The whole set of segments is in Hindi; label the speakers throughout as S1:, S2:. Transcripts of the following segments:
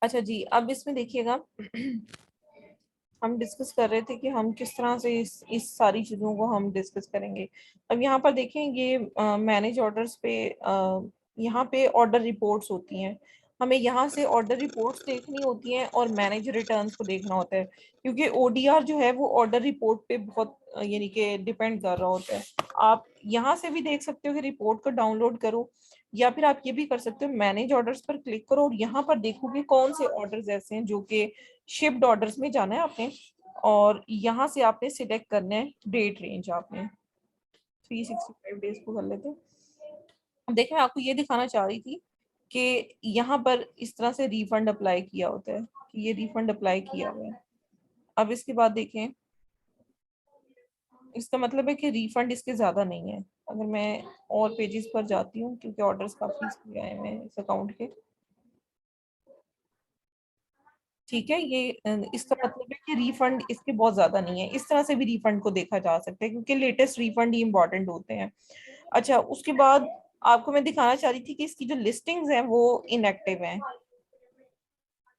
S1: अच्छा जी, अब इसमें देखिएगा हम डिस्कस कर रहे थे कि हम किस तरह से इस सारी चीजों को हम डिस्कस करेंगे। अब यहाँ पर देखें ये मैनेज ऑर्डर्स पे यहाँ पे ऑर्डर रिपोर्ट्स होती हैं। हमें यहाँ से ऑर्डर रिपोर्ट्स देखनी होती हैं और मैनेज रिटर्न्स को देखना होता है, क्योंकि ओडीआर जो है वो ऑर्डर रिपोर्ट पे बहुत यानी कि डिपेंड कर रहा होता है। आप यहाँ से भी देख सकते हो कि रिपोर्ट को डाउनलोड करो, या फिर आप ये भी कर सकते हो मैनेज ऑर्डर्स पर क्लिक करो और यहाँ पर देखो कि कौन से ऑर्डर्स ऐसे हैं जो कि शिफ्ट ऑर्डर्स में जाना है आपने, और यहाँ से आपने सिलेक्ट करना है डेट रेंज। आपने 365 डेज को कर लेते हैं। अब देखिए मैं आपको ये दिखाना चाह रही थी कि यहाँ पर इस तरह से रिफंड अप्लाई किया होता है कि ये रिफंड अप्लाई किया हुआ है। अब इसके बाद देखें, इसका मतलब है कि रिफंड इसके ज्यादा नहीं है। अगर मैं और पेजेस पर जाती हूँ, क्योंकि ऑर्डर्स काफी इसके आए हैं इस अकाउंट के, ठीक है, ये इसका मतलब है कि रिफंड इसके बहुत ज्यादा नहीं है। इस तरह से भी रिफंड को देखा जा सकता है, क्योंकि लेटेस्ट रिफंड ही इंपॉर्टेंट होते हैं। अच्छा, उसके बाद आपको मैं दिखाना चाह रही थी कि इसकी जो लिस्टिंग्स हैं वो इनएक्टिव हैं,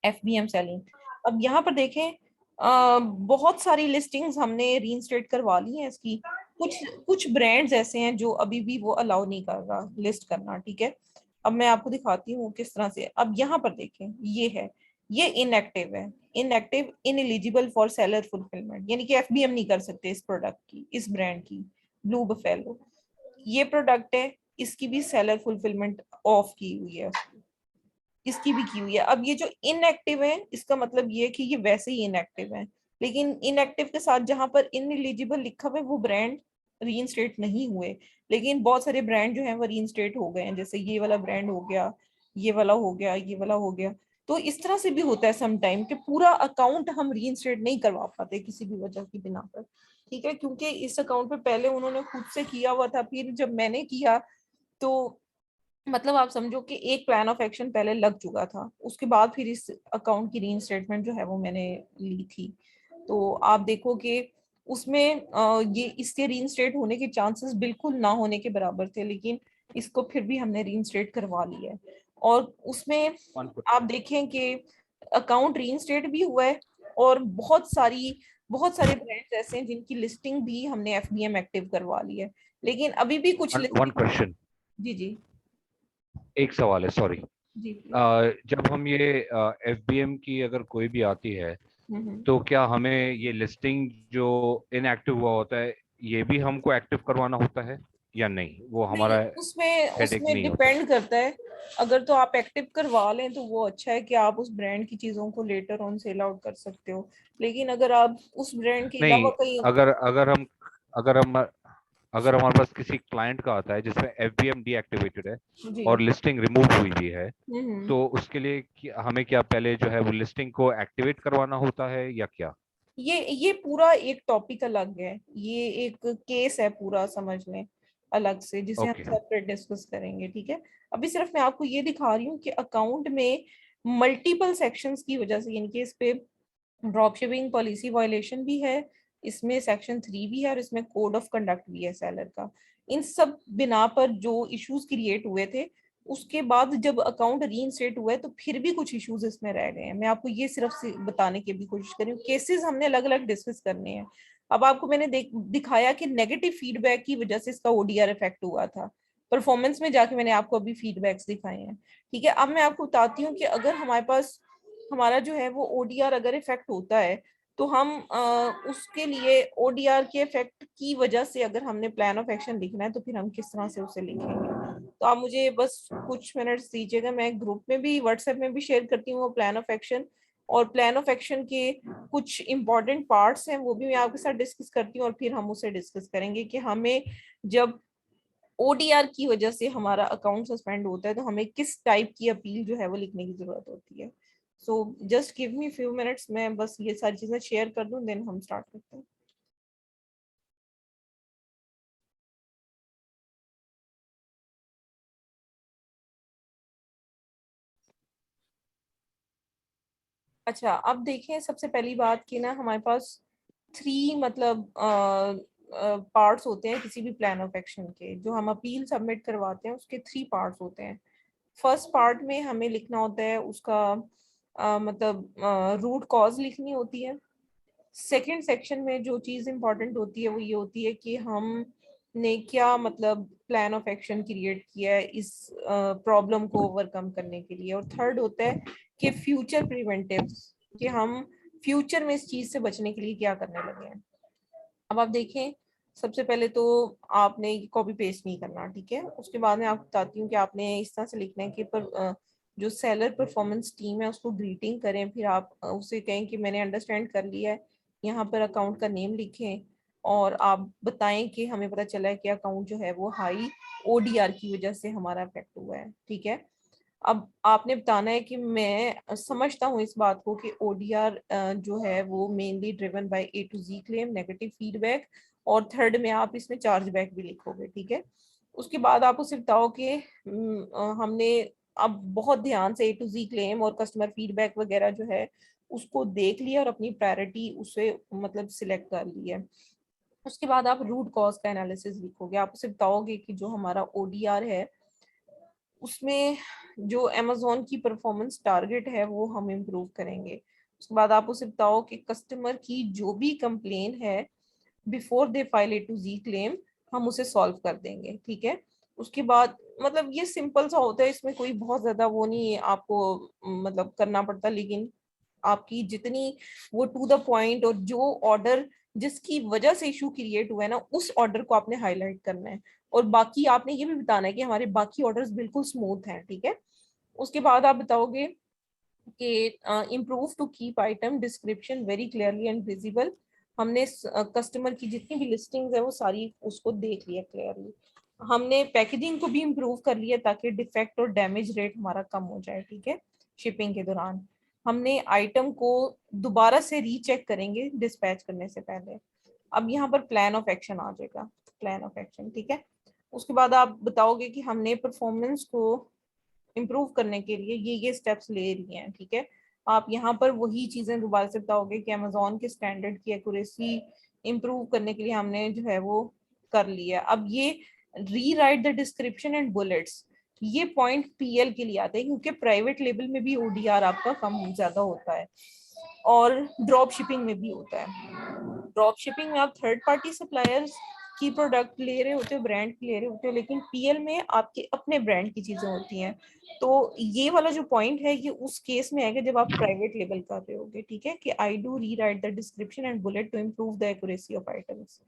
S1: एफबीएम सेलिंग। अब यहाँ पर देखें, बहुत सारी लिस्टिंग्स हमने रीइंस्टेट करवा ली हैं इसकी। कुछ कुछ ब्रांड्स ऐसे हैं जो अभी भी वो अलाउ नहीं कर रहा लिस्ट करना, ठीक है। अब मैं आपको दिखाती हूँ किस तरह से। अब यहाँ पर देखें, ये है, ये इनएक्टिव है, inactive in eligible for seller fulfilment, यानी कि एफबीएम नहीं कर सकते इस प्रोडक्ट की, इस ब्रांड की, ब्लू बफेलो। ये प्रोडक्ट है, इसकी भी सेलर फुलफिलमेंट ऑफ की हुई है, इसकी भी की हुई है। अब ये जो इनएक्टिव है, इसका मतलब ये है कि ये वैसे ही इनएक्टिव है, लेकिन इनएक्टिव के साथ जहां पर इनएलिजिबल लिखा हुआ है वो ब्रांड रीइंस्टेट नहीं हुए, लेकिन बहुत सारे ब्रांड जो हैं वो रीइंस्टेट हो गए हैं। जैसे ये वाला ब्रांड हो गया, ये वाला हो गया, ये वाला हो गया। तो इस तरह से भी होता है सम टाइम कि पूरा अकाउंट हम रीइंस्टेट नहीं करवा पाते किसी भी वजह की बिना पर, ठीक है, क्योंकि इस अकाउंट पे पहले उन्होंने खुद से किया हुआ था, फिर जब मैंने किया तो मतलब आप समझो कि एक प्लान ऑफ एक्शन पहले लग चुका था, उसके बाद फिर इस अकाउंट की रीइंस्टेटमेंट जो है वो मैंने ली थी। तो आप देखो कि उसमें ये इसके रीइंस्टेट होने के चांसेस बिल्कुल ना होने के बराबर थे, लेकिन इसको फिर भी हमने रीइंस्टेट करवा लिया है। और उसमें आप देखें कि अकाउंट रीइंस्टेट भी हुआ है, और बहुत सारे ब्रांड्स ऐसे हैं जिनकी लिस्टिंग भी हमने एफबीएम एक्टिव करवा ली है, लेकिन अभी भी कुछ
S2: वन
S1: लिस्टिंग।
S2: क्वेश्चन,
S1: जी जी।
S2: एक सवाल है, सॉरी।
S1: Ji please.
S2: जब हम ये एफबीएम की अगर कोई भी आती है,
S1: हम्म।
S2: तो क्या हमें ये लिस्टिंग जो इनएक्टिव हुआ होता है, ये भी हमको एक्टिव करवाना होता है या नहीं, वो
S1: नहीं,
S2: हमारा
S1: उसमें
S2: हेडेक
S1: उसमें
S2: नहीं होता?
S1: डिपेंड करता है। अगर तो आप एक्टिव करवा लें तो वो अच्छा है कि आप उस ब्रांड की चीजों को लेटर ऑन सेल आउट कर सकते हो, लेकिन अगर आप उस ब्रांड के अलावा
S2: नहीं,
S1: कहीं।
S2: अगर अगर हम अगर हमारे पास किसी क्लाइंट का आता है जिसमें एफबीएम डीएक्टिवेटेड है
S1: जी।
S2: और लिस्टिंग रिमूव हुई भी है,
S1: हम्म।
S2: तो उसके लिए हमें क्या पहले जो है वो लिस्टिंग को एक्टिवेट करवाना होता है या क्या?
S1: ये पूरा एक टॉपिक अलग है, ये एक केस है पूरा, समझ लें, अलग से, जिसे हम
S2: ओके।
S1: सेपरेट डिस्कस करेंगे, ठीक है। अभी सिर्फ मैं आपको ये दिखा रही हूँ कि अकाउंट में मल्टीपल सेक्शंस की वजह से, यानी कि इस पे ड्रॉप शिपिंग पॉलिसी वायलेशन भी है, इसमें सेक्शन 3 भी है, और इसमें कोड ऑफ कंडक्ट भी है सेलर का। इन सब बिना पर जो इश्यूज क्रिएट हुए थे, उसके बाद जब अकाउंट रीइंस्टेट हुआ है तो फिर भी कुछ इश्यूज इसमें रह गए हैं। मैं आपको ये सिर्फ बताने की भी कोशिश करी हूँ, केसेस हमने अलग अलग डिस्कस करने हैं। अब आपको मैंने दिखाया कि नेगेटिव फीडबैक की वजह से इसका ओडीआर इफेक्ट हुआ था। परफॉर्मेंस में जाके मैंने आपको अभी फीडबैक्स दिखाए हैं, ठीक है। अब मैं आपको बताती हूँ कि अगर हमारे पास हमारा जो है वो ओडीआर अगर इफेक्ट होता है, तो हम उसके लिए ओडीआर के इफेक्ट की वजह से अगर हमने प्लान ऑफ एक्शन लिखना है तो फिर हम किस तरह से उसे लिखेंगे। तो आप मुझे बस कुछ मिनट्स दीजिएगा, मैं ग्रुप में भी व्हाट्सएप में भी शेयर करती हूँ वो प्लान ऑफ एक्शन, और प्लान ऑफ एक्शन के कुछ इंपॉर्टेंट पार्ट्स हैं वो भी मैं आपके साथ डिस्कस करती हूँ, और फिर हम उसे डिस्कस करेंगे कि हमें जब ओडीआर की वजह से हमारा अकाउंट सस्पेंड होता है तो हमें किस टाइप की अपील जो है वो लिखने की जरूरत होती है। So just give me few minutes, मैं बस ये सारी चीजें शेयर कर दूं, देन हम स्टार्ट करते हैं। अच्छा, अब देखें, सबसे पहली बात की ना, हमारे पास 3 मतलब पार्ट्स होते हैं किसी भी प्लान ऑफ एक्शन के, जो हम अपील सबमिट करवाते हैं उसके 3 पार्ट्स होते हैं। फर्स्ट पार्ट में हमें लिखना होता है उसका मतलब रूट कॉज लिखनी होती है। सेकंड सेक्शन में जो चीज इंपॉर्टेंट होती है वो ये होती है कि हमने क्या मतलब प्लान ऑफ एक्शन क्रिएट किया है इस प्रॉब्लम को ओवरकम करने के लिए। और थर्ड होता है कि फ्यूचर प्रिवेंटिव्स, कि हम फ्यूचर में इस चीज से बचने के लिए क्या करने लगे हैं। अब आप देखें, सबसे पहले तो आपने कॉपी पेस्ट नहीं करना, ठीक है। उसके बाद में आपको बताती हूँ कि आपने इस तरह से लिखना है कि जो सेलर परफॉर्मेंस टीम है उसको ग्रीटिंग करें, फिर आप उसे कहें कि मैंने अंडरस्टैंड कर लिया है। यहाँ पर अकाउंट का नेम लिखें और आप बताएं कि हमें पता चला है कि अकाउंट जो है वो हाई ओडीआर की वजह से हमारा अफेक्ट हुआ है, ठीक है। अब आपने बताना है कि मैं समझता हूँ इस बात को कि ओडीआर जो है वो mainly driven by A to Z claim, negative feedback, और थर्ड में आप इसमें चार्ज बैक भी लिखोगे, ठीक है। उसके बाद आप उसे बताओ कि हमने अब बहुत ध्यान से ए टू जी क्लेम और कस्टमर फीडबैक वगैरह जो है उसको देख लिया और अपनी प्रायोरिटी उसे मतलब सिलेक्ट कर ली है। उसके बाद आप रूट कॉज का एनालिसिस लिखोगे। आप उसे बताओगे कि जो हमारा ओडीआर है उसमें जो अमेजोन की परफॉर्मेंस टारगेट है वो हम इम्प्रूव करेंगे। उसके बाद आप उसे बताओ कि कस्टमर की जो भी कंप्लेन है before they file A to Z claim हम उसे सॉल्व कर देंगे, ठीक है। उसके बाद मतलब ये सिंपल सा होता है, इसमें कोई बहुत ज्यादा वो नहीं है आपको मतलब करना पड़ता, लेकिन आपकी जितनी वो टू द पॉइंट और जो ऑर्डर जिसकी वजह से इशू क्रिएट हुआ है ना उस ऑर्डर को आपने हाईलाइट करना है। और बाकी आपने ये भी बताना है कि हमारे बाकी ऑर्डर्स बिल्कुल स्मूथ हैं, ठीक है। उसके बाद आप बताओगे कि improve to keep item description very clearly and visible. हमने कस्टमर की जितनी भी लिस्टिंग्स है वो सारी उसको देख लिया क्लियरली। हमने पैकेजिंग को भी इम्प्रूव कर लिया ताकि डिफेक्ट और डैमेज रेट हमारा कम हो जाए, ठीक है, शिपिंग के दौरान। हमने आइटम को दोबारा से रीचेक करेंगे डिस्पैच करने से पहले। अब यहाँ पर प्लान ऑफ एक्शन आ जाएगा, प्लान ऑफ एक्शन, ठीक है। उसके बाद आप बताओगे कि हमने परफॉर्मेंस को इम्प्रूव करने के लिए ये स्टेप्स ले रही हैं, ठीक है। आप यहाँ पर वही चीजें दोबारा से बताओगे कि अमेजोन के स्टैंडर्ड की एक्यूरेसी इम्प्रूव करने के लिए हमने जो है वो कर लिया। अब ये री right the description and bullets, ये पॉइंट पीएल के लिए आते हैं क्योंकि प्राइवेट लेबल में भी ओडीआर आपका कम ज्यादा होता है और ड्रॉप शिपिंग में भी होता है। ड्रॉप शिपिंग में आप थर्ड पार्टी सप्लायर्स की प्रोडक्ट ले रहे होते हो, ब्रांड की ले रहे होते हो, लेकिन पीएल में आपके अपने ब्रांड की चीजें होती हैं। तो ये वाला जो पॉइंट है ये उस केस में आएगा जब आप प्राइवेट लेबल कर रहे होगे, ठीक है, कि I do rewrite the description and bullet to improve the accuracy of items.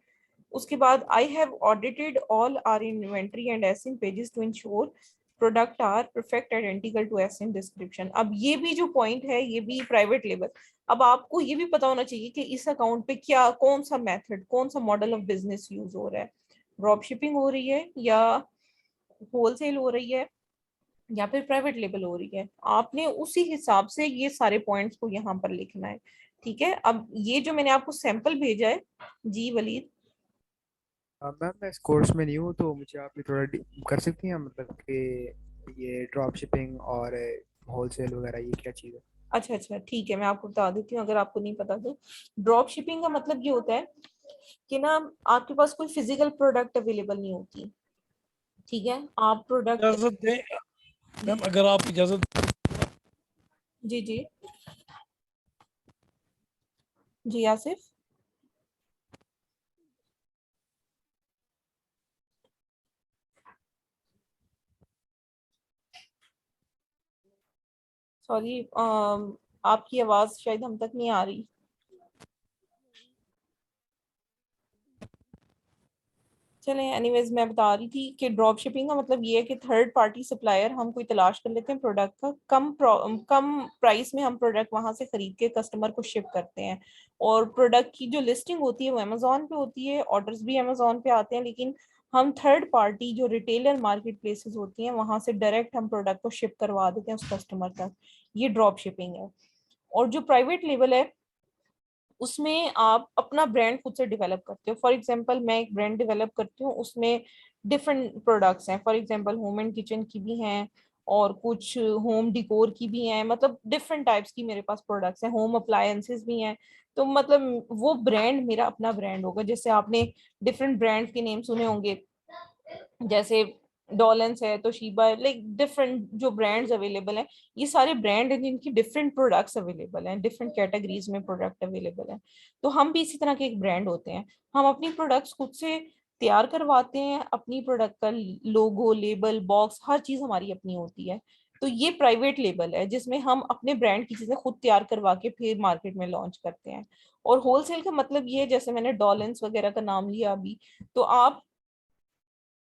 S1: उसके बाद I have audited all our inventory and ASIN pages to ensure product are perfect identical to ASIN description. अब ये भी जो पॉइंट है ये भी प्राइवेट लेबल। अब आपको ये भी पता होना चाहिए कि इस अकाउंट पे क्या कौन सा मेथड कौन सा मॉडल ऑफ बिजनेस यूज हो रहा है, ड्रॉप शिपिंग हो रही है या होलसेल हो रही है या फिर प्राइवेट लेबल हो रही है। आपने उसी हिसाब से ये सारे पॉइंट्स को यहाँ पर लिखना है, ठीक है। अब ये जो मैंने आपको सैंपल भेजा है, जी वलीद।
S3: मैम मैं इस कोर्स में नहीं हूँ, तो मुझे आप ये थोड़ा कर सकती हैं मतलब कि ये ड्रॉप शिपिंग और होलसेल वगैरह ये क्या चीज़ है?
S1: अच्छा अच्छा, ठीक है, मैं आपको बता देती हूँ अगर आपको नहीं पता तो। ड्रॉप शिपिंग का मतलब ये होता है कि ना आपके पास कोई फिजिकल प्रोडक्ट अवेलेबल नहीं होती, ठीक है। आप प्रोडक्ट,
S4: इजाजत दें मैम, अगर आप इजाजत।
S1: जी जी जी आसिफ। सॉरी, आपकी आवाज शायद हम तक नहीं आ रही। चलें, एनीवेज मैं बता रही थी कि ड्रॉप शिपिंग का मतलब ये है कि थर्ड पार्टी सप्लायर हम कोई तलाश कर लेते हैं प्रोडक्ट का, कम प्राइस में हम प्रोडक्ट वहां से खरीद के कस्टमर को शिप करते हैं। और प्रोडक्ट की जो लिस्टिंग होती है वो अमेजोन पे होती है, ऑर्डर्स भी अमेजोन पे आते हैं, लेकिन हम थर्ड पार्टी जो रिटेलर मार्केट प्लेसेस होती हैं वहां से डायरेक्ट हम प्रोडक्ट को शिप करवा देते हैं उस कस्टमर तक। ये ड्रॉप शिपिंग है। और जो प्राइवेट लेवल है उसमें आप अपना ब्रांड खुद से डेवलप करते हो। फॉर एग्जांपल मैं एक ब्रांड डेवलप करती हूँ, उसमें डिफरेंट प्रोडक्ट्स हैं, for example home and kitchen की भी हैं और कुछ होम डिकोर की भी हैं, मतलब डिफरेंट टाइप्स की मेरे पास प्रोडक्ट्स हैं, होम अप्लायंसेस भी हैं। तो मतलब वो ब्रांड मेरा अपना ब्रांड होगा। जैसे आपने डिफरेंट ब्रांड के नेम सुने होंगे, जैसे डॉलेंस है, तोशिबा है, लाइक डिफरेंट जो ब्रांड्स अवेलेबल हैं, ये सारे ब्रांड हैं जिनकी डिफरेंट प्रोडक्ट्स अवेलेबल हैं, डिफरेंट कैटेगरीज में प्रोडक्ट अवेलेबल हैं। तो हम भी इसी तरह के एक ब्रांड होते हैं। हम अपनी प्रोडक्ट्स खुद से तैयार करवाते हैं, अपनी प्रोडक्ट का लोगो, लेबल, बॉक्स, हर चीज हमारी अपनी होती है। तो ये प्राइवेट लेबल है जिसमें हम अपने ब्रांड की चीजें खुद तैयार करवा के फिर मार्केट में लॉन्च करते हैं। और होलसेल का मतलब ये है, जैसे मैंने डॉलेंस वगैरह का नाम लिया अभी, तो आप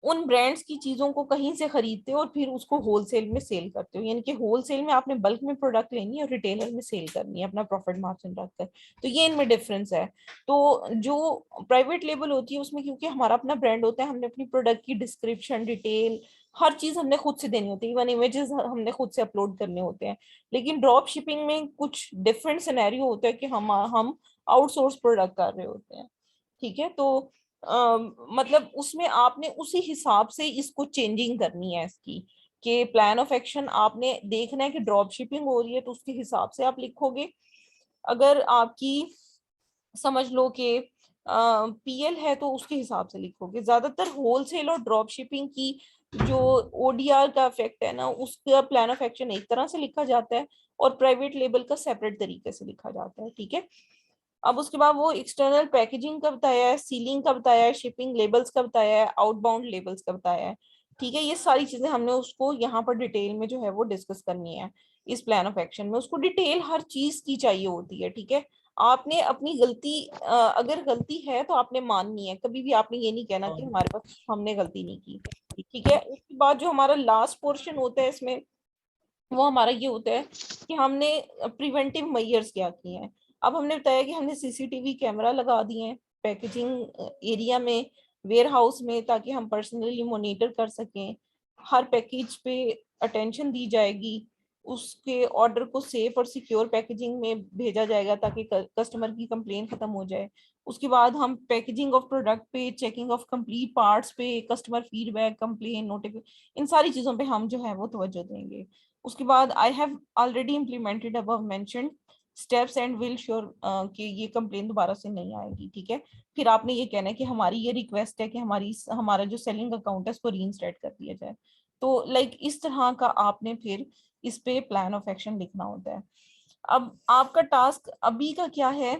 S1: उन ब्रांड्स की चीजों को कहीं से खरीदते हो और फिर उसको होलसेल में सेल करते हो, यानी कि होलसेल में आपने बल्क में प्रोडक्ट लेनी है और रिटेलर में सेल करनी है अपना प्रॉफिट मार्जिन रखकर। तो ये इनमें डिफरेंस है। तो जो प्राइवेट लेबल होती है उसमें क्योंकि हमारा अपना ब्रांड होता है, हमने अपनी प्रोडक्ट की डिस्क्रिप्शन, डिटेल, हर चीज हमने खुद से देनी होती है, इवन इमेजेस हमने खुद से अपलोड करने होते हैं। लेकिन ड्रॉप शिपिंग में कुछ डिफरेंट सिनेरियो होता है कि हम आउटसोर्स प्रोडक्ट कर रहे होते हैं। ठीक है, तो मतलब उसमें आपने उसी हिसाब से इसको चेंजिंग करनी है इसकी, कि प्लान ऑफ एक्शन आपने देखना है कि ड्रॉप शिपिंग हो रही है तो उसके हिसाब से आप लिखोगे। अगर आपकी समझ लो कि पीएल है तो उसके हिसाब से लिखोगे। ज्यादातर होलसेल और ड्रॉप शिपिंग की जो ओडीआर का इफेक्ट है ना, उसका प्लान ऑफ एक्शन एक तरह से लिखा जाता है और प्राइवेट लेबल का सेपरेट तरीके से लिखा जाता है। ठीक है, अब उसके बाद वो एक्सटर्नल पैकेजिंग का बताया है, सीलिंग का बताया है, शिपिंग लेबल्स का बताया है, आउटबाउंड लेबल्स का बताया है। ठीक है, ये सारी चीजें हमने उसको यहाँ पर डिटेल में जो है वो डिस्कस करनी है। इस प्लान ऑफ एक्शन में उसको डिटेल हर चीज की चाहिए होती है। ठीक है, आपने अपनी गलती अगर गलती है तो आपने माननी है, कभी भी आपने ये नहीं कहना कि हमारे पास हमने गलती नहीं की। ठीक है, उसके बाद जो हमारा लास्ट पोर्शन होता है इसमें, वो हमारा ये होता है कि हमने प्रिवेंटिव मेजर्स क्या किए हैं। अब हमने बताया कि हमने सीसीटीवी कैमरा लगा दिए हैं पैकेजिंग एरिया में, वेयर हाउस में, ताकि हम पर्सनली मॉनिटर कर सकें। हर पैकेज पे अटेंशन दी जाएगी, उसके ऑर्डर को सेफ और सिक्योर पैकेजिंग में भेजा जाएगा ताकि कस्टमर की कंप्लेन खत्म हो जाए। उसके बाद हम पैकेजिंग ऑफ प्रोडक्ट पे, चेकिंग ऑफ कंप्लीट पार्ट्स पे, कस्टमर फीडबैक, कंप्लेन, नोटिफिकेशन, इन सारी चीजों पे हम जो है वो तवज्जो देंगे। उसके बाद I have already implemented above mentioned steps and will sure कि ये कंप्लेन दोबारा से नहीं आएगी। ठीक है, फिर आपने ये कहना है कि हमारी ये रिक्वेस्ट है कि हमारा जो सेलिंग अकाउंट है उसको रीइंस्टेट कर दिया जाए। तो लाइक इस तरह का आपने फिर इस पे प्लान ऑफ एक्शन लिखना होता है। अब आपका टास्क अभी का क्या है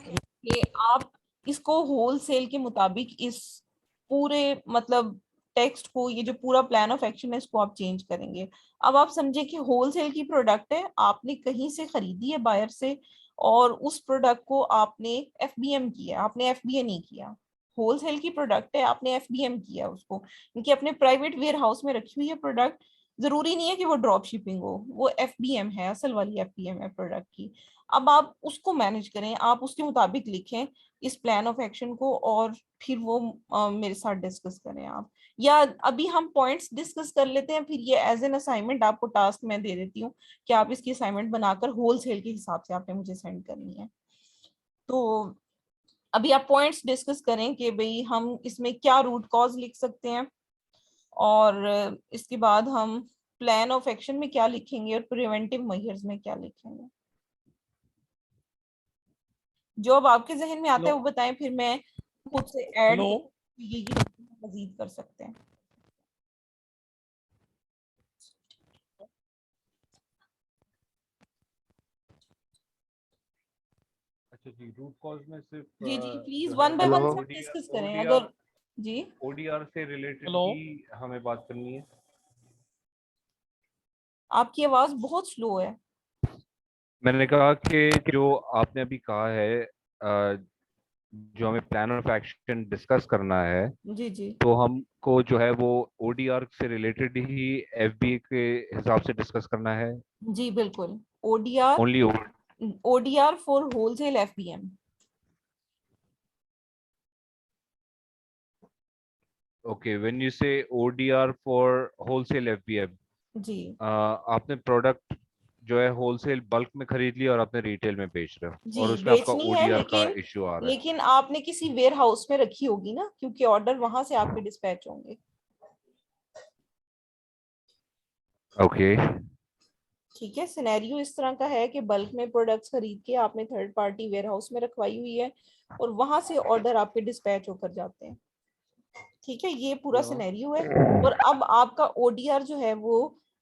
S1: कि आप इसको होलसेल के मुताबिक इस पूरे मतलब टेक्स्ट को, ये जो पूरा प्लान ऑफ एक्शन है इसको आप चेंज करेंगे। अब आप समझे कि होलसेल की प्रोडक्ट है, आपने कहीं से खरीदी है बायर से, और उस प्रोडक्ट को आपने एफबीएम किया, आपने एफबीए नहीं किया। होलसेल की प्रोडक्ट है, आपने एफबीएम किया उसको, क्योंकि अपने प्राइवेट वेयर हाउस में रखी हुई है प्रोडक्ट। जरूरी नहीं है कि वो ड्रॉप शिपिंग हो, वो एफबीएम है, असल वाली एफबीएम है प्रोडक्ट की। अब आप उसको मैनेज करें, आप उसके मुताबिक लिखें इस प्लान ऑफ एक्शन को, और फिर वो मेरे साथ डिस्कस करें आप, या अभी हम पॉइंट्स डिस्कस कर लेते हैं, फिर ये एज एन असाइनमेंट आपको टास्क मैं दे देती हूँ कि आप इसकी असाइनमेंट बनाकर होलसेल के हिसाब से आपने मुझे सेंड करनी है। तो अभी आप पॉइंट्स डिस्कस करें कि भाई हम इसमें क्या रूट कॉज लिख सकते हैं, और इसके बाद हम प्लान ऑफ एक्शन में क्या लिखेंगे और प्रिवेंटिव मेजर्स में क्या लिखेंगे। जो अब आपके जहन में आता है वो बताएं, फिर मैं खुद से ऐड ये मजीद कर सकते हैं।
S2: अच्छा जी, रूट कॉज में सिर्फ
S1: जी जी प्लीज
S2: जो
S1: वन बाय वन
S3: Hello?
S1: सब डिस्कस करें। अगर जी
S2: ओडीआर से रिलेटेड ही हमें बात करनी है।
S1: आपकी आवाज बहुत स्लो है।
S2: मैंने कहा कि जो आपने अभी कहा है, जो हमें प्लान ऑफ एक्शन डिस्कस करना है,
S1: जी जी
S2: तो हमको जो है वो ओडीआर से रिलेटेड ही एफबी के हिसाब से डिस्कस करना है।
S1: जी बिल्कुल, ODR,
S2: only
S1: ODR for wholesale FBM.
S2: Okay, when you से ओडीआर फॉर होलसेल एफबीएम,
S1: जी
S2: आपने प्रोडक्ट जो है होलसेल बल्क में खरीद लिया और आपने रिटेल में बेच रहे हो,
S1: जी
S2: और उसमें आपका
S1: बेचनी है,
S2: ओडीआर का
S1: लेकिन
S2: इश्यू आ रहा है।
S1: लेकिन आपने किसी वेयर हाउस में रखी होगी ना, क्योंकि ऑर्डर वहां से आपके डिस्पैच होंगे।
S2: ओके
S1: ठीक है, सिनेरियो इस तरह का है कि बल्क में प्रोडक्ट्स खरीद के आपने थर्ड पार्टी वेयर हाउस में रखवाई हुई है और वहां से ऑर्डर आपके डिस्पैच होकर जाते हैं। ठीक है, ये पूरा
S2: हेलो।
S1: सिनेरियो है। और अब आपका ओडीआर जो है वो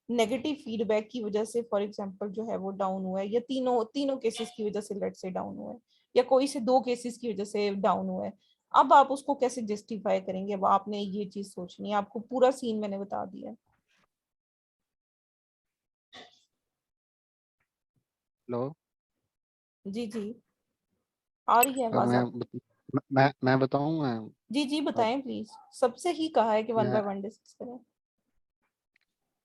S1: नेगेटिव फीडबैक की वजह से फॉर एग्जांपल जो है वो डाउन हुआ है, या तीनों तीनों केसेस की वजह से लेट से डाउन हुआ है, या कोई से दो केसेस की वजह से डाउन हुआ है। अब आप उसको कैसे जस्टिफाई करेंगे? अब आपने ये चीज सोचनी है, आपको पूरा सीन मैंने बता दिया है।
S2: हेलो।
S1: जी जी, आ रही है आवाज आप?
S2: मैं बताऊं मैं।
S1: जी जी
S2: अब
S1: बताएं प्लीज, सबसे ही कहा है कि वन
S2: मैं
S1: बाय वन डिस्कस करें।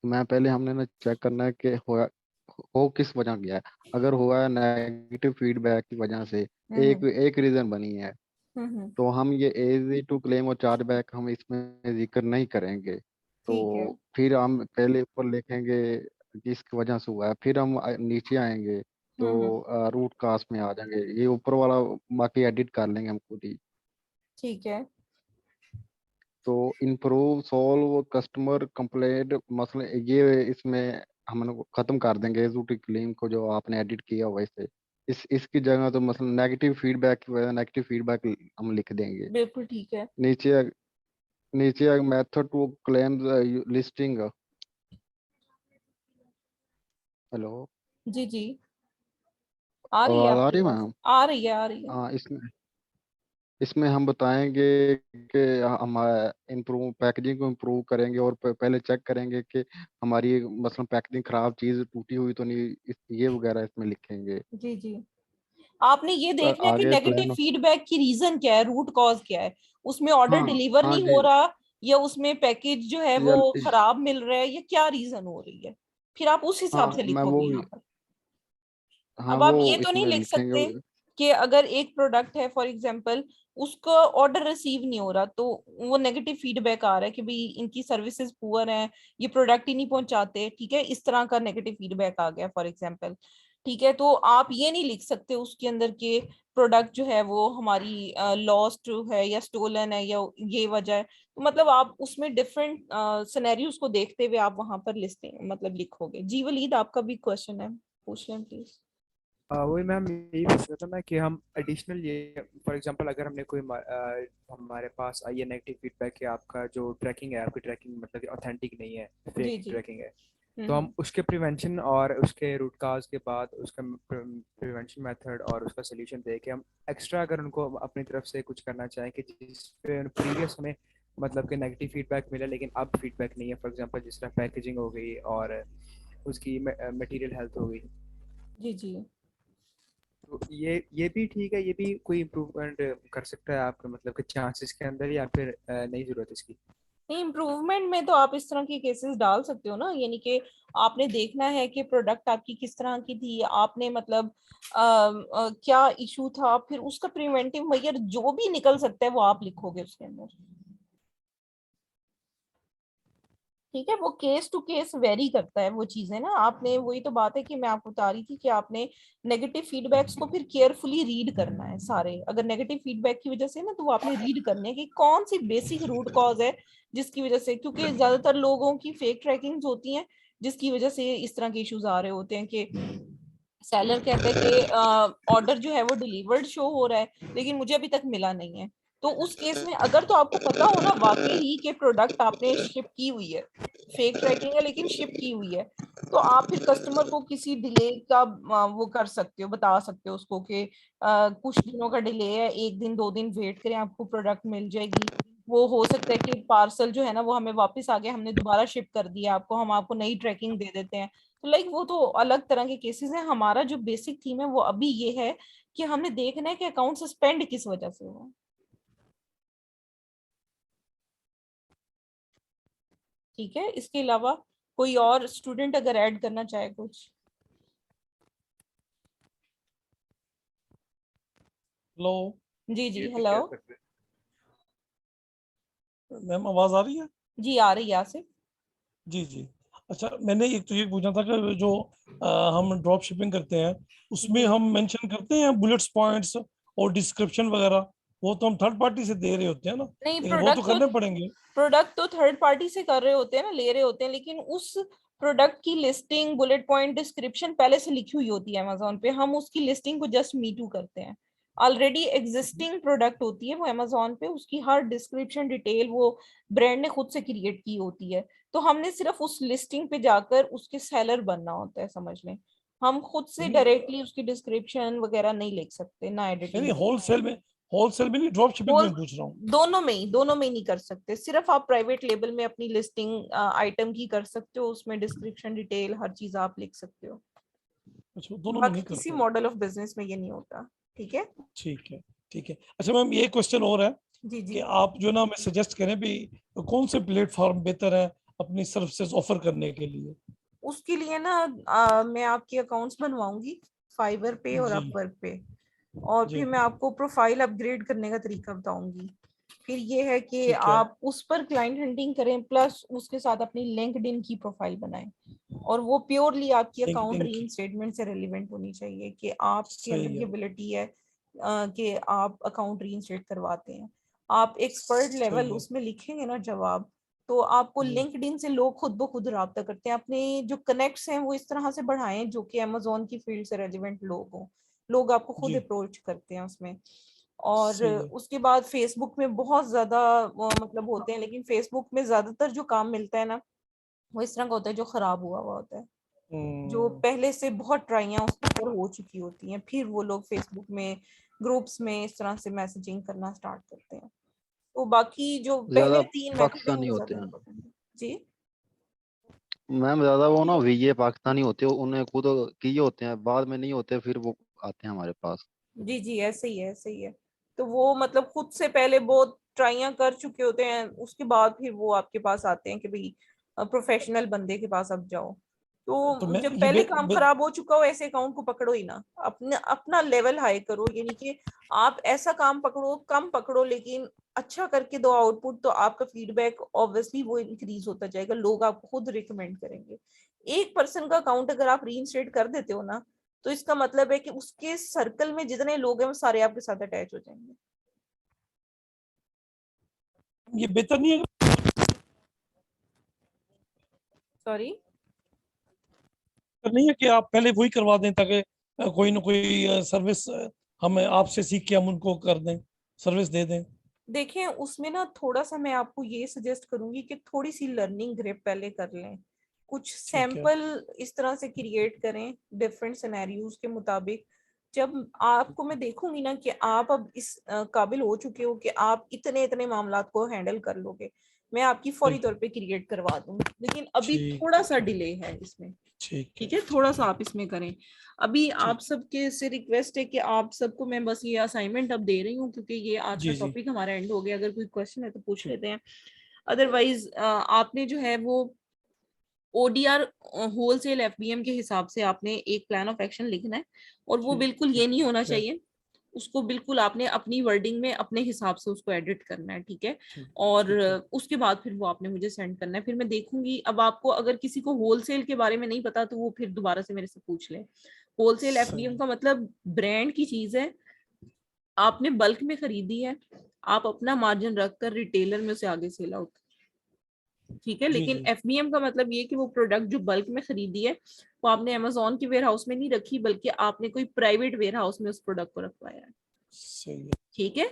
S2: मैं पहले हमने ना चेक करना है कि हो किस वजह गया है। अगर हुआ है नेगेटिव फीडबैक की वजह से, एक
S1: हम्म
S2: एक रीजन बनी है,
S1: हम्म।
S2: तो हम ये इजी टू क्लेम और चार्जबैक हम इसमें जिक्र नहीं करेंगे।
S1: ठीक है।
S2: तो फिर हम पहले ऊपर लिखेंगे कि इसकी वजह से हुआ है, फिर हम नीचे आएंगे
S1: हम्म।
S2: तो रूट काज में आ जाएंगे। ये ऊपर वाला बाकी एडिट कर लेंगे हम खुद ही।
S1: ठीक है।
S2: तो इम्प्रूव सॉल्व कस्टमर कंप्लेंट मसले, ये इसमें हम लोग खत्म कर देंगे रूट क्लेम को जो आपने एडिट किया हुआ इसे। इसकी जगह तो मतलब नेगेटिव फीडबैक की वजह नेगेटिव फीडबैक हम लिख देंगे।
S1: बिल्कुल ठीक है।
S2: नीचे नीचे method to claim listing. Hello.
S1: जी जी, आ रही है
S2: आवाज आ
S1: आपकी
S2: रही है
S1: आवाज?
S2: मैम?
S1: आ रही है, आ रही है।
S2: हाँ, इसमें इसमें हम बताएंगे कि हम इम्प्रूव पैकेजिंग को इम्प्रूव करेंगे, और पहले चेक करेंगे कि हमारी मतलब पैकेजिंग खराब चीज़ टूटी हुई तो नहीं, ये वगैरह इसमें लिखेंगे।
S1: जी जी, आपने ये देखना है कि
S2: आगे
S1: नेगेटिव
S2: प्लान।
S1: फीडबैक की रीजन क्या है, रूट कॉज क्या है। उसमें ऑर्डर
S2: हाँ
S1: डिलीवर
S2: हाँ
S1: नहीं
S2: जी।
S1: हो रहा, या उसमें पैकेज जो है
S2: या,
S1: वो खराब मिल रहा है, या क्या रीजन हो रही है, फिर आप उस हिसाब
S2: हाँ
S1: से
S2: मैं वो,
S1: लिखोगे यहाँ पर।
S2: हाँ
S1: अब
S2: वो
S1: आप ये तो नहीं
S2: इसमें
S1: लिख सकते
S2: लिखेंगे।
S1: कि अगर एक प्रोडक्ट है फॉर एग्जांपल, उसका ऑर्डर रिसीव नहीं हो रहा तो वो नेगेटिव फीडबैक आ रहा है कि भाई इनकी सर्विसेज पुअर हैं, ये प्रोडक्ट ही नहीं पहुंचाते, ठीक है, इस तरह का नेगेटिव फीडबैक आ गया फॉर एग्जांपल। ठीक है, तो आप ये नहीं लिख सकते उसके अंदर के प्रोडक्ट जो है वो हमारी लॉस्ट है या स्टोलन है या ये वजह है। तो मतलब आप उसमें डिफरेंट सिनेरियोज को देखते हुए आप वहां पर लिस्टिंग मतलब लिखोगे। जी वलीद, आपका भी क्वेश्चन है, पूछ लें प्लीज।
S3: वही मैम, यही पूछ रहा था मैं कि हम एडिशनल ये फॉर एग्जांपल अगर हमने कोई हमारे पास आई है नेगेटिव फीडबैक कि आपका जो ट्रैकिंग है, आपकी ट्रैकिंग मतलब ऑथेंटिक नहीं है,
S1: जी
S3: फेक
S1: जी।
S3: ट्रैकिंग है, तो हम उसके प्रिवेंशन और उसके रूट काज के बाद उसका प्रिवेंशन मेथड और उसका सोल्यूशन दे के हम एक्स्ट्रा अगर उनको अपनी तरफ से कुछ करना चाहें कि जिस पे प्रीवियस हमें मतलब कि नेगेटिव फीडबैक मिला लेकिन अब फीडबैक नहीं है, फॉर एग्जांपल जिस तरह पैकेजिंग हो गई और उसकी मटेरियल हेल्थ हो गई,
S1: जी जी।
S3: तो ये भी ठीक है, ये भी कोई इम्प्रूवमेंट कर सकता है आपके मतलब के चांसेस के अंदर, या फिर नहीं जरूरत इसकी?
S1: नहीं, इम्प्रूवमेंट में तो आप इस तरह के केसेस डाल सकते हो ना, यानी कि आपने देखना है कि प्रोडक्ट आपकी किस तरह की थी, आपने मतलब क्या इशू था, फिर उसका प्रिवेंटिव मेजर जो भी निकल सकता है वो आप लिखोगे उसके अंदर। ठीक है, वो केस टू केस वेरी करता है वो चीजें ना। आपने वही तो बात है कि मैं आपको बता रही थी कि आपने नेगेटिव फीडबैक्स को फिर केयरफुली रीड करना है सारे। अगर नेगेटिव फीडबैक की वजह से ना, तो वो आपने रीड करने हैं कि कौन सी बेसिक रूट कॉज है जिसकी वजह से, क्योंकि ज्यादातर लोगों की फेक ट्रैकिंग होती है जिसकी वजह से इस तरह के इश्यूज आ रहे होते हैं कि सेलर कहता है कि ऑर्डर जो है वो डिलीवर्ड शो हो रहा है लेकिन मुझे अभी तक मिला नहीं है। तो उस केस में अगर तो आपको पता हो ना वाकई ही कि प्रोडक्ट आपने शिप की हुई है, फेक ट्रैकिंग है लेकिन शिप की हुई है, तो आप फिर कस्टमर को किसी डिले का वो कर सकते हो, बता सकते हो उसको कि कुछ दिनों का डिले है, एक दिन दो दिन वेट करें, आपको प्रोडक्ट मिल जाएगी। वो हो सकता है कि पार्सल जो है ना वो हमें वापस आ गया, हमने दोबारा शिप कर दिया आपको, हम आपको नई ट्रैकिंग दे देते हैं। तो लाइक वो तो अलग तरह के केसेस हैं। हमारा जो बेसिक थीम है वो अभी ये है कि हमने देखना है कि अकाउंट सस्पेंड किस वजह से हुआ। ठीक है, इसके अलावा कोई और स्टूडेंट अगर ऐड करना चाहे कुछ।
S4: हेलो
S1: जी जी,
S2: ये भी
S1: हेलो।
S2: कह सकते
S4: मैम, आवाज आ रही है?
S1: जी आ रही है आसिफ।
S4: जी जी। अच्छा, मैंने एक तो ये पूछना था कि जो हम ड्रॉप शिपिंग करते हैं उसमें
S1: जी
S4: हम मेंशन करते हैं बुलेट्स पॉइंट्स और डिस्क्रिप्शन वगैरह, वो तो हम थर्ड पार्टी से दे रहे होते हैं ना,
S1: नहीं,
S4: लेकिन वो तो करने पड़ेंगे।
S1: प्रोडक्ट तो थर्ड पार्टी से कर रहे होते हैं ना, ले रहे होते हैं, लेकिन उस प्रोडक्ट की लिस्टिंग, बुलेट पॉइंट, डिस्क्रिप्शन पहले से लिखी हुई होती है अमेजोन पे, हम उसकी लिस्टिंग को जस्ट मी टू करते हैं। ऑलरेडी एग्जिस्टिंग प्रोडक्ट होती है वो अमेजोन पे, उसकी हर डिस्क्रिप्शन डिटेल वो ब्रांड ने खुद से क्रिएट की होती है। तो हमने सिर्फ उस लिस्टिंग पे जाकर उसके सेलर बनना होता है, समझ लें। हम खुद से डायरेक्टली उसकी डिस्क्रिप्शन वगैरह नहीं लिख सकते, ना एडिटिंग।
S4: नहीं, होलसेल में नहीं, ड्रॉप शिपिंग
S1: होल
S4: में पूछ रहा हूँ।
S1: दोनों में ही नहीं कर सकते, सिर्फ आप प्राइवेट लेबल में अपनी लिस्टिंग आइटम की कर सकते हो, उसमें डिस्क्रिप्शन डिटेल हर चीज आप लिख सकते हो।
S4: अच्छा, दोनों में
S1: बाकी
S4: नहीं
S1: किसी
S4: करते।
S1: मॉडल ऑफ बिजनेस में ये नहीं होता। ठीक है।
S4: ठीक है, ठीक है। अच्छा मैम, ये क्वेश्चन और है
S1: जी
S4: कि
S1: जी।
S4: आप जो ना, हमें सजेस्ट करें भी कौन से प्लेटफॉर्म बेहतर है अपनी सर्विसेज ऑफर करने के लिए।
S1: उसके लिए ना मैं आपके अकाउंट्स बनवाऊंगी फाइवर पे और
S4: जी
S1: अपवर्क पे, और
S4: जी,
S1: फिर मैं आपको प्रोफाइल अपग्रेड करने का तरीका बताऊंगी। फिर ये है कि
S4: ठीक है,
S1: आप उस पर क्लाइंट हंटिंग करें, प्लस उसके साथ अपनी लिंक्डइन की प्रोफाइल बनाएं, और वो प्योरली आपकी अकाउंट
S4: लिंक्डइन
S1: री
S4: की।
S1: स्टेटमेंट से रिलेवेंट होनी चाहिए कि आपके अंदर
S4: सही
S1: की
S4: है,
S1: एबिलिटी है कि आप अकाउंट री इंस्टेट करवाते हैं। आप एक्सपर्ट लेवल
S4: सही है।
S1: उसमें लिखेंगे ना जवाब, तो आपको
S4: जी
S1: लिंक्डइन से लोग खुद ब खुद राब्ता करते हैं। अपने जो कनेक्ट्स हैं वो इस तरह से बढ़ाएं जो कि अमेजोन की फील्ड से रेलिवेंट लोग हों, लोग आपको खुद
S4: जी,
S1: अप्रोच करते हैं उसमें। और
S4: सही है।
S1: उसके बाद फेसबुक में बहुत ज्यादा मतलब होते हैं, लेकिन फेसबुक में ज्यादातर जो काम मिलता है ना, वो इस तरह का होता है जो खराब हुआ हुआ होता है, जो
S4: हम्म,
S1: पहले से बहुत ट्राइयां उस पर हो चुकी होती हैं, फिर वो लोग फेसबुक में ग्रुप्स में इस तरह से मैसेजिंग करना स्टार्ट करते हैं। तो बाकी जो
S2: ज्यादा
S1: पहले 3 मेथड है
S2: पाकिस्तानी
S1: वो
S2: होते
S1: ज्यादा
S2: हैं
S1: इम्पोर्टेंट है। जी।
S2: मैम, ज्यादा वो ना वीजे पाकिस्तानी होते हैं, उन्हें खुद किए होते हैं, बाद में नहीं होते, फिर वो आते हैं हमारे पास।
S1: जी जी, ऐसे ही है, ऐसे ही है। तो वो मतलब खुद से पहले बहुत ट्राइयां कर चुके होते हैं, उसके बाद फिर वो आपके पास आते हैं कि भाई प्रोफेशनल बंदे के पास अब जाओ।
S4: तो
S1: तो
S4: मैं
S1: जब
S4: ये
S1: पहले काम खराब हो चुका हो, ऐसे अकाउंट को पकड़ो ही ना, अपना अपना लेवल हाई करो, यानी कि आप ऐसा काम पकड़ो, कम पकड़ो, लेकिन अच्छा करके दो आउटपुट, तो आपका फीडबैक ऑब्वियसली वो इंक्रीज होता जाएगा, लोग आपको खुद रिकमेंड करेंगे। एक पर्सन का अकाउंट अगर आप रीइंस्टेट कर देते हो ना, तो इसका मतलब है कि उसके सर्कल में जितने लोग हैं वो सारे आपके साथ अटैच हो जाएंगे।
S4: ये बेहतर नहीं है,
S1: सॉरी।
S4: नहीं है कि आप पहले वही करवा दें ताकि कोई ना कोई सर्विस हम आपसे सीख के हम उनको कर दें, सर्विस दे दें।
S1: देखें उसमें ना थोड़ा सा मैं आपको ये सजेस्ट करूंगी कि थोड़ी सी लर्निंग ग्रिप पहले कर लें, कुछ
S4: ठीक है,
S1: सैंपल इस तरह से क्रिएट करें डिफरेंट सिनेरियोज के मुताबिक। जब आपको मैं देखूंगी ना कि आप अब इस काबिल हो चुके हो कि आप इतने इतने मामलात को हैंडल कर लोगे, मैं आपकी फौरी
S4: ठीक
S1: तौर पे क्रिएट करवा दूंगी, लेकिन अभी
S4: ठीक
S1: थोड़ा सा डिले है इसमें।
S4: ठीक है,
S1: ठीक है, थोड़ा सा आप इसमें करें। अभी आप
S4: ठीक।
S1: सबके से रिक्वेस्ट है कि आप सबको मैं बस ये असाइनमेंट अब दे रही हूँ, क्योंकि ये आज का
S4: जी जी,
S1: टॉपिक हमारा एंड हो गया। अगर कोई क्वेश्चन है तो पूछ
S4: ठीक।
S1: लेते हैं, अदरवाइज आपने जो है वो ओडीआर होलसेल एफबीएम के हिसाब से आपने एक प्लान ऑफ एक्शन लिखना है, और वो
S4: ठीक
S1: बिल्कुल ये
S4: ठीक
S1: नहीं होना
S4: है,
S1: चाहिए, उसको बिल्कुल आपने अपनी वर्डिंग में अपने हिसाब से उसको एडिट करना है। ठीक है।
S4: ठीक
S1: और
S4: ठीक है।
S1: उसके बाद फिर वो आपने मुझे सेंड करना है, फिर मैं देखूंगी। अब आपको अगर किसी को होलसेल के बारे में नहीं पता तो वो फिर दोबारा से मेरे से पूछ ले। होलसेल एफबीएम
S4: सही,
S1: का मतलब ब्रांड की चीज है, आपने बल्क में खरीदी है, आप अपना मार्जिन रखकर रिटेलर में उसे आगे सेल आउट। ठीक है।
S4: जी
S1: लेकिन
S4: जी,
S1: एफबीएम का मतलब ये कि वो प्रोडक्ट जो बल्क में खरीदी है वो आपने अमेजोन के वेयर हाउस में नहीं रखी, बल्कि आपने कोई प्राइवेट वेयर हाउस में उस प्रोडक्ट को रखवाया है।
S4: सही है।
S1: ठीक है।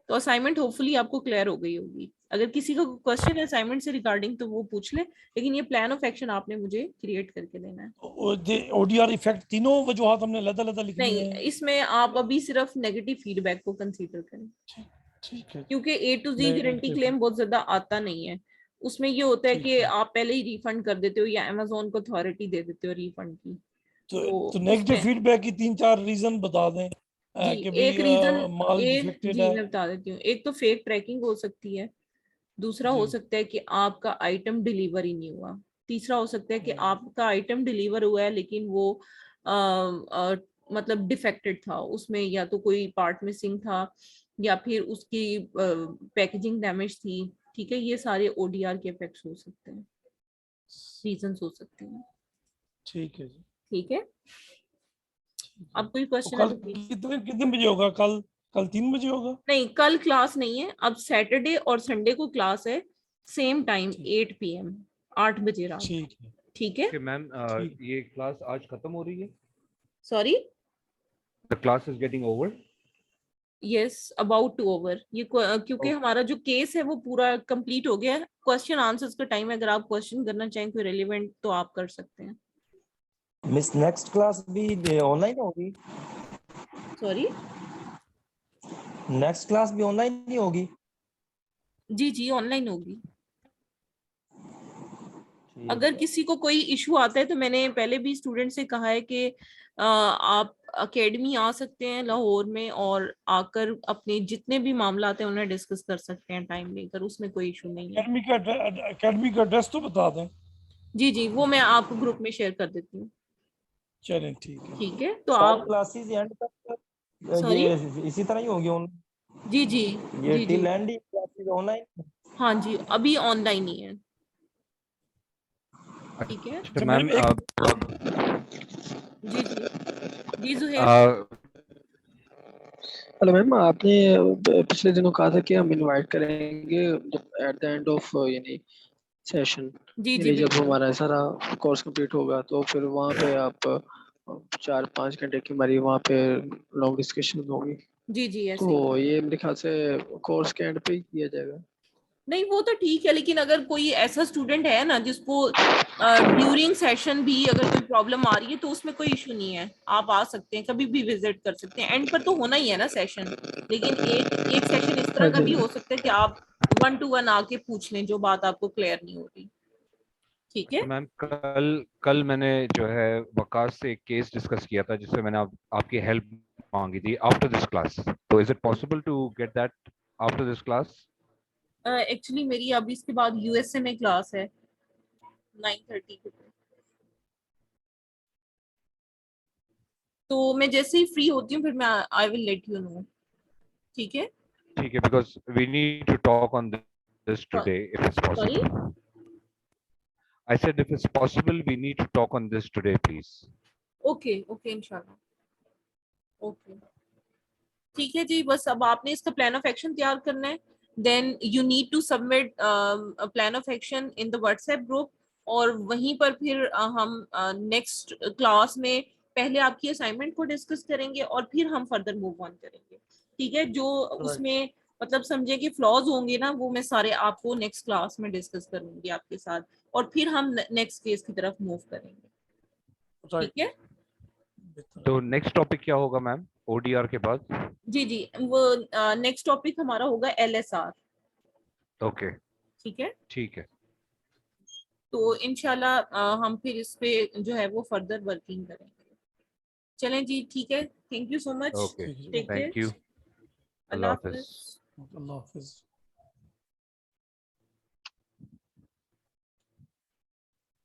S1: तो असाइनमेंट होपफुली आपको क्लियर हो गई होगी। अगर किसी का क्वेश्चन है असाइनमेंट से रिगार्डिंग तो वो पूछ ले, लेकिन ये प्लान ऑफ एक्शन आपने मुझे क्रिएट करके देना है।
S4: ओडीआर इफेक्ट तीनों वजूहत हमने अलग अलग लिखनी
S1: नहीं,
S4: है।
S1: इसमें आप अभी सिर्फ नेगेटिव फीडबैक को कंसीडर करें,
S4: ठीक, ठीक है।
S1: क्योंकि A to Z guarantee
S4: negative,
S1: claim बहुत ज्यादा आता नहीं है। उसमें ये होता है
S4: ठीक
S1: कि
S4: है।
S1: आप पहले ही रिफंड कर देते हो या अमेजोन को अथॉरिटी दे देते हो रिफंड की। तो
S4: तो नेगेटिव
S1: उसमें
S4: फीडबैक की 3-4 रीजन बता दें
S1: जी
S4: कि भाई
S1: एक रीजन,
S4: माल
S1: एक
S4: डिफेक्टेड
S1: जी
S4: है।
S1: मैं बता देती हूँ। एक तो फेक ट्रैकिंग हो सकती है, दूसरा हो
S4: जी,
S1: सकता है कि आपका आइटम डिलीवर ही नहीं हुआ, तीसरा हो सकता है कि
S4: हम्म,
S1: आपका आइटम डिलीवर हुआ है लेकिन वो मतलब डिफेक्टेड था, उसमें या तो कोई पार्ट मिसिंग था या फिर उसकी पैकेजिंग डैमेज थी। ठीक है, ये सारे ओडीआर के इफेक्ट्स हो सकते हैं, रीजंस हो सकते हैं।
S4: ठीक है जी,
S1: ठीक है।
S4: ठीक है।
S1: अब कोई
S4: तो
S1: क्वेश्चन है
S4: कल
S1: तो प्लीज।
S4: कितने कितने बजे होगा? कल कल 3 बजे होगा?
S1: नहीं, कल क्लास नहीं है, अब सैटरडे और संडे को क्लास है, सेम टाइम
S4: ठीक,
S1: 8 PM, 8 बजे रात।
S4: ठीक है,
S1: ठीक है।
S5: Okay, मैम
S4: ठीक।
S5: ये क्लास आज खत्म हो रही है?
S1: Sorry.
S5: The class is getting over.
S1: Yes, about to over. ये क्योंकि हमारा जो केस है वो पूरा कंप्लीट हो गया है। क्वेश्चन आंसर्स का टाइम है, अगर आप क्वेश्चन करना चाहें कोई रेलिवेंट तो आप कर सकते हैं।
S5: मिस नेक्स्ट क्लास भी ऑनलाइन होगी?
S1: सॉरी?
S5: नेक्स्ट क्लास भी ऑनलाइन ही होगी?
S1: जी जी, ऑनलाइन होगी। अगर किसी को कोई इशू आता है तो मैंने पहले भी स्टूडेंट से कहा है कि आप एकेडमी आ सकते हैं लाहौर में, और आकर अपने जितने भी मामला आते हैं उन्हें डिस्कस कर सकते हैं टाइम लेकर, उसमें कोई इशू नहीं है।
S4: एकेडमी का एड्रेस तो बता दें।
S1: जी जी, वो मैं आपको ग्रुप में शेयर कर देती हूँ।
S4: चलें ठीक है।
S1: ठीक है, तो
S5: सारी
S1: आप
S5: क्लासेस एंड तक
S1: सॉरी?
S5: ये इसी तरह ही होगी
S1: जी जी
S5: ये
S1: जी
S5: टिल
S1: जी,
S5: एंड क्लासेस ऑनलाइन?
S1: हाँ जी, अभी ऑनलाइन ही है। ठीक है
S3: अच्छा मैम,
S1: जी जी जी, जुहैर।
S6: हेलो मैम, आपने पिछले दिनों कहा था कि हम इनवाइट करेंगे एट द एंड ऑफ यानी सेशन,
S1: जी जी
S6: यानी जब
S1: बिल्कुल।
S6: हमारा सारा कोर्स कंप्लीट होगा तो फिर वहाँ पे आप 4-5 घंटे की हमारी वहाँ पे लॉन्ग डिस्कशन होगी।
S1: जी जी, ऐसे ही।
S6: तो ये मेरे ख्याल से कोर्स के एंड पे ही किया जाएगा।
S1: नहीं वो तो ठीक है, लेकिन अगर कोई ऐसा स्टूडेंट है ना जिसको ड्यूरिंग सेशन भी अगर कोई प्रॉब्लम आ रही है तो उसमें कोई इशू नहीं है, आप आ सकते हैं, कभी भी विजिट कर सकते हैं। एंड पर तो होना ही है ना सेशन, लेकिन एक सेशन इस तरह
S6: हाँ
S1: का
S6: जी,
S1: भी हो सकता है कि आप 1 to 1 आके पूछ लें जो बात आपको क्लियर नहीं हो रही। ठीक है।
S7: तो मैम कल मैंने जो है वकास से एक केस डिस्कस किया था जिससे मैंने आपकी हेल्प मांगी थी आफ्टर दिस क्लास। तो is it possible to get that after this class?
S1: Actually मेरी अभी इसके बाद यूएसए में क्लास है 9:30 के, तो मैं जैसे ही फ्री होती हूँ फिर मैं I will let you know. ठीक है।
S7: ठीक है, because we need to talk on this today if it's
S1: sorry?
S7: Possible. I said if it's possible we need to talk on this today please.
S1: Okay okay, इंशाल्लाह। ओके ठीक है जी, बस अब आपने इसका प्लान ऑफ एक्शन तैयार करना है। Then you need to submit plan of action in the WhatsApp group, और वहीं पर फिर हम नेक्स्ट क्लास में पहले आपकी असाइनमेंट को डिस्कस करेंगे और फिर हम फर्दर मूव ऑन करेंगे। ठीक है, जो उसमें मतलब समझे कि फ्लॉज होंगे ना, वो मैं सारे आपको नेक्स्ट क्लास में डिस्कस करूंगी आपके साथ, और फिर हम नेक्स्ट केस की तरफ मूव करेंगे। ठीक है।
S7: तो नेक्स्ट टॉपिक क्या होगा मैम ODR के बाद?
S1: जी जी, वो नेक्स्ट टॉपिक हमारा होगा LSR।
S7: ओके
S1: ठीक है,
S7: ठीक है।
S1: तो इंशाल्लाह हम फिर इस पे जो है वो फर्दर वर्किंग करेंगे। चलें जी, ठीक है, thank you so much.
S7: Okay
S1: take care.
S7: Thank you.
S1: Allah
S7: Allah हाफिज।
S1: हाफिज।
S4: अल्लाह हाफिज।